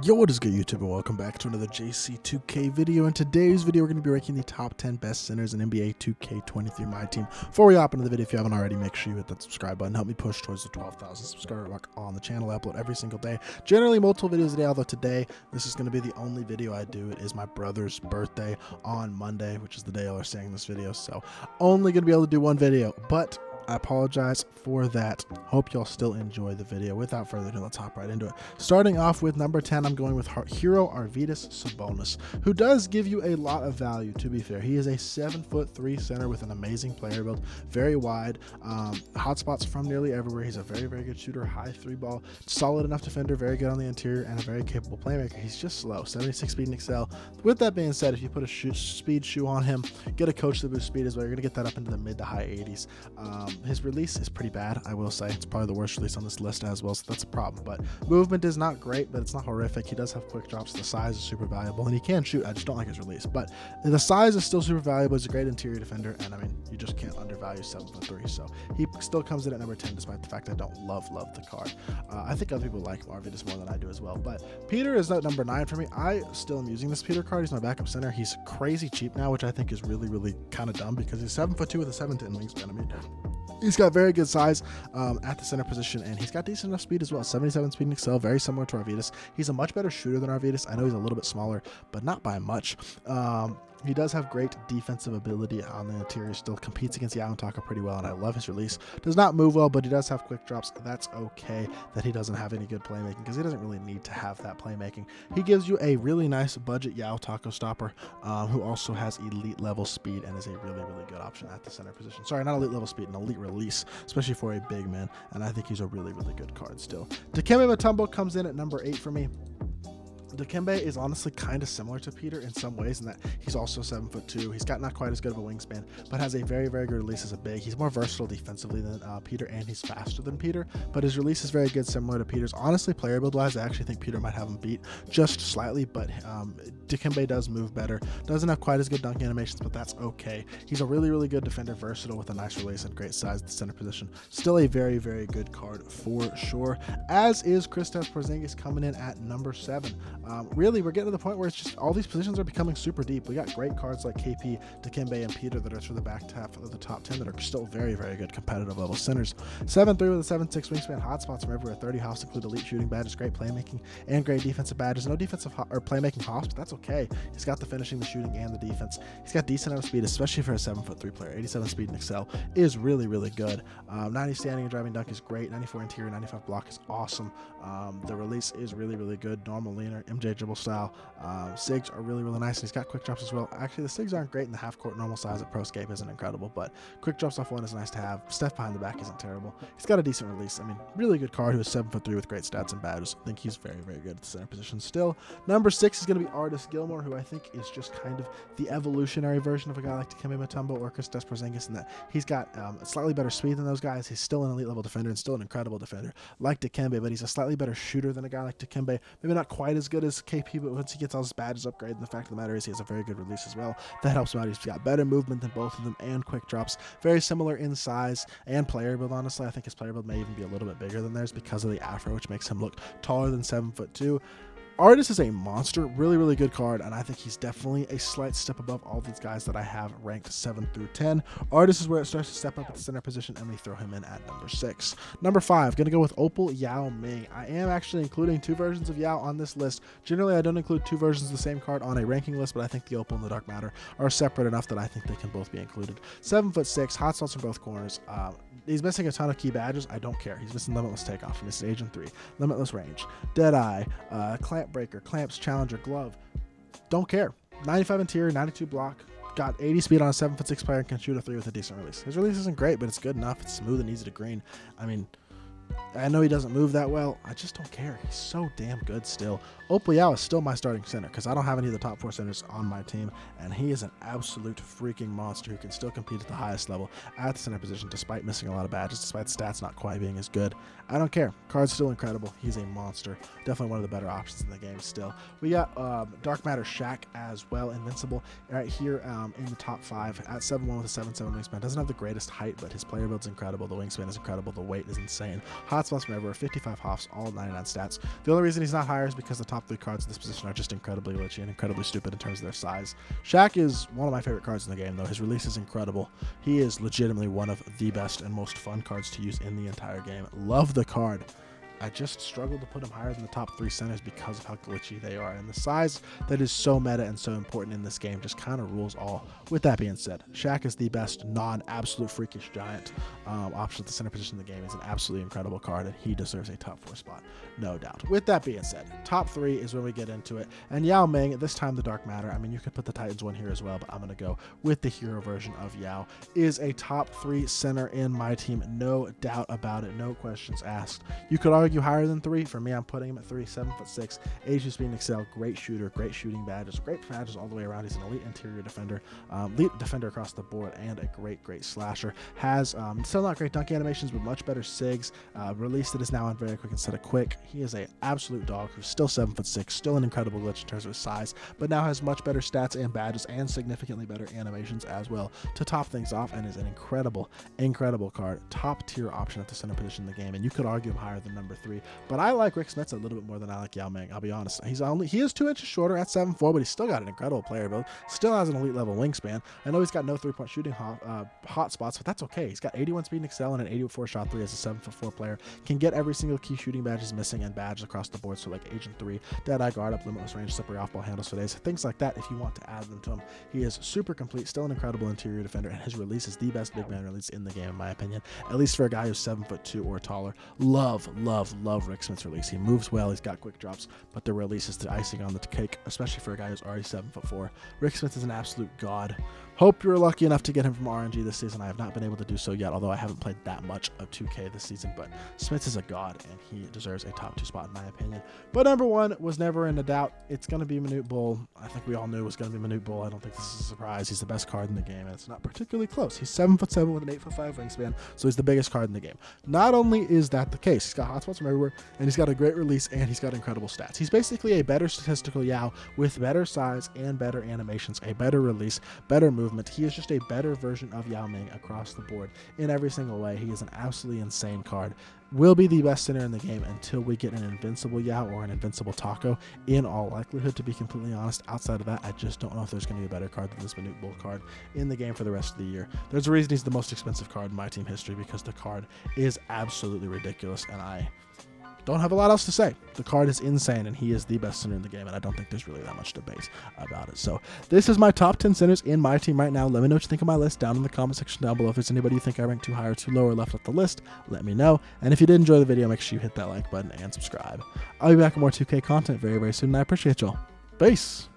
Yo, what is good, YouTube, and welcome back to another JC2K video. In today's video, we're going to be ranking the top 10 best centers in NBA 2K23 MyTEAM. Before we hop into the video, if you haven't already, make sure you hit that subscribe button. Help me push towards the 12,000 subscriber mark on the channel. I upload every single day, generally multiple videos a day, although today, this is going to be the only video I do. It is my brother's birthday on Monday, which is the day y'all are seeing this video, so only going to be able to do one video, but I apologize for that. Hope y'all still enjoy the video. Without further ado, let's hop right into it. Starting off with number 10, I'm going with Hero Arvydas Sabonis, who does give you a lot of value, to be fair. He is a 7'3" center with an amazing player build, very wide, hotspots from nearly everywhere. He's a very, very good shooter, high three ball, solid enough defender, very good on the interior, and a very capable playmaker. He's just slow, 76 speed and excel. With that being said, if you put a speed shoe on him, get a coach to boost speed as well, you're going to get that up into the mid to high 80s. His release is pretty bad, I will say. It's probably the worst release on this list as well, so that's a problem. But movement is not great, but it's not horrific. He does have quick drops. The size is super valuable, and he can shoot. I just don't like his release. But the size is still super valuable. He's a great interior defender, and I mean, you just can't undervalue 7'3". So he still comes in at number 10, despite the fact I don't love the card. I think other people like Arvydas more than I do as well. But Peter is at number 9 for me. I still am using this Peter card. He's my backup center. He's crazy cheap now, which I think is really, really kind of dumb because he's 7'2" with a 7'10" wingspan. I mean, he's got very good size at the center position, and he's got decent enough speed as well. 77 speed and excel, very similar to Arvydas. He's a much better shooter than Arvydas. I know he's a little bit smaller, but not by much. He does have great defensive ability on the interior, still competes against Yao and Tanaka pretty well, and I love his release. Does not move well, but he does have quick drops. That's okay that he doesn't have any good playmaking because he doesn't really need to have that playmaking. He gives you a really nice budget Yao taco stopper who also has elite level speed and is a really, really good option at the center position. Sorry, not elite level speed, an elite release, especially for a big man, and I think he's a really, really good card still. Dikembe Mutombo comes in at number 8 for me. Dikembe is honestly kind of similar to Peter in some ways in that he's also 7'2". He's got not quite as good of a wingspan, but has a very, very good release as a big. He's more versatile defensively than Peter, and he's faster than Peter, but his release is very good, similar to Peter's. Honestly, player build wise, I actually think Peter might have him beat just slightly, but Dikembe does move better. Doesn't have quite as good dunk animations, but that's okay. He's a really, really good defender, versatile with a nice release and great size at the center position. Still a very, very good card for sure, as is Kristaps Porzingis coming in at number 7. Really, we're getting to the point where it's just all these positions are becoming super deep. We got great cards like KP, Dikembe, and Peter that are through the back half of the top 10 that are still very, very good competitive level centers. 7'3" with a 7'6" wingspan, hotspots from everywhere, 30 hops include elite shooting badges, great playmaking, and great defensive badges. No defensive or playmaking hops, but that's okay. He's got the finishing, the shooting, and the defense. He's got decent enough speed, especially for a 7'3" player. 87 speed and excel is really, really good. 90 standing and driving dunk is great. 94 interior, 95 block is awesome. The release is really, really good. Normal leaner, ImJustIsaac style. SIGs are really, really nice, and he's got quick drops as well. Actually, the SIGs aren't great in the half-court normal size at ProScape isn't incredible, but quick drops off one is nice to have. Steph behind the back isn't terrible. He's got a decent release. I mean, really good card who is 7'3" with great stats and badges. I think he's very, very good at the center position still. Number 6 is going to be Artis Gilmore, who I think is just kind of the evolutionary version of a guy like Dikembe Mutombo or Kristaps Porzingis in that he's got a slightly better speed than those guys. He's still an elite level defender and still an incredible defender like Dikembe, but he's a slightly better shooter than a guy like Dikembe. Maybe not quite as good as KP, but once he gets all his badges upgraded, the fact of the matter is he has a very good release as well. That helps him out. He's got better movement than both of them and quick drops. Very similar in size and player build, honestly. I think his player build may even be a little bit bigger than theirs because of the afro, which makes him look taller than 7'2". Artis is a monster, really, really good card, and I think he's definitely a slight step above all these guys that I have ranked 7 through 10. Artis is where it starts to step up at the center position, and we throw him in at number 6. Number 5, going to go with Opal Yao Ming. I am actually including 2 versions of Yao on this list. Generally, I don't include 2 versions of the same card on a ranking list, but I think the Opal and the Dark Matter are separate enough that I think they can both be included. 7'6", hotspots from both corners. He's missing a ton of key badges. I don't care. He's missing Limitless Takeoff. He's missing Agent 3, Limitless Range, Deadeye, Clamp Breaker, Clamps, Challenger, Glove. Don't care. 95 interior, 92 block. Got 80 speed on a 7'6" player and can shoot a 3 with a decent release. His release isn't great, but it's good enough. It's smooth and easy to green. I mean, I know he doesn't move that well. I just don't care. He's so damn good still. Opal Yao is still my starting center because I don't have any of the top 4 centers on my team, and he is an absolute freaking monster who can still compete at the highest level at the center position despite missing a lot of badges, despite the stats not quite being as good. I don't care. Card's still incredible. He's a monster. Definitely one of the better options in the game still. We got Dark Matter Shaq as well, Invincible, right here in the top 5 at 7'1" with a 7'7" wingspan. Doesn't have the greatest height, but his player build's incredible. The wingspan is incredible. The weight is insane. Hotspots from everywhere, 55 hops, all 99 stats. The only reason he's not higher is because the top 3 cards in this position are just incredibly glitchy and incredibly stupid in terms of their size. Shaq is one of my favorite cards in the game, though. His release is incredible. He is legitimately one of the best and most fun cards to use in the entire game. Love the card. I just struggled to put him higher than the top 3 centers because of how glitchy they are. And the size that is so meta and so important in this game just kind of rules all. With that being said, Shaq is the best non-absolute freakish giant option at the center position in the game. He's an absolutely incredible card, and he deserves a top 4 spot, no doubt. With that being said, top 3 is when we get into it. And Yao Ming, this time the Dark Matter. I mean, you could put the Titans one here as well, but I'm going to go with the hero version of Yao. Is a top 3 center in my team, no doubt about it, no questions asked. You could argue higher than 3. For me, I'm putting him at 3, 7'6", Asia Speed and Excel, great shooter, great shooting badges, great badges all the way around. He's an elite interior defender, elite defender across the board, and a great slasher. Has still not great dunk animations, but much better SIGs. Release that is now on very quick instead of quick. He is a absolute dog who's still 7'6", still an incredible glitch in terms of his size, but now has much better stats and badges and significantly better animations as well to top things off, and is an incredible card, top tier option at the center position in the game. And you could argue him higher than number 3. But I like Rick Smits a little bit more than I like Yao Ming. I'll be honest. He is 2 inches shorter at 7'4", but he's still got an incredible player build. Still has an elite level wingspan. I know he's got no 3-point shooting hot spots, but that's okay. He's got 81 speed and excel and an 84 shot 3 as a 7'4" player. Can get every single key shooting badge is missing and badges across the board. So like Agent 3, Deadeye guard up, limitless range, slippery off ball handles for days, things like that. If you want to add them to him, he is super complete. Still an incredible interior defender, and his release is the best big man release in the game in my opinion. At least for a guy who's 7'2" or taller. Love Rick Smits' release. He moves well, he's got quick drops, but the release is the icing on the cake, especially for a guy who's already 7'4". Rick Smits is an absolute god. Hope you're lucky enough to get him from RNG this season. I have not been able to do so yet, although I haven't played that much of 2K this season, but Smits is a god, and he deserves a top 2 spot in my opinion. But number 1 was never in a doubt. It's going to be Manute Bull. I think we all knew it was going to be Manute Bull. I don't think this is a surprise. He's the best card in the game, and it's not particularly close. He's 7'7" with an 8'5" wingspan, so he's the biggest card in the game. Not only is that the case, he's got hotspots from everywhere, and he's got a great release, and he's got incredible stats. He's basically a better statistical Yao with better size and better animations, a better release, better movement. He is just a better version of Yao Ming across the board in every single way. He is an absolutely insane card. Will be the best center in the game until we get an invincible Yao or an invincible Taco, in all likelihood, to be completely honest. Outside of that, I just don't know if there's going to be a better card than this Manute Bull card in the game for the rest of the year. There's a reason he's the most expensive card in my team history, because the card is absolutely ridiculous, and I don't have a lot else to say. The card is insane, and he is the best center in the game, and I don't think there's really that much debate about it. So this is my top 10 centers in my team right now. Let me know what you think of my list down in the comment section down below. If there's anybody you think I ranked too high or too low or left off the list, let me know. And if you did enjoy the video, make sure you hit that like button and subscribe. I'll be back with more 2K content very soon, and I appreciate y'all. Peace!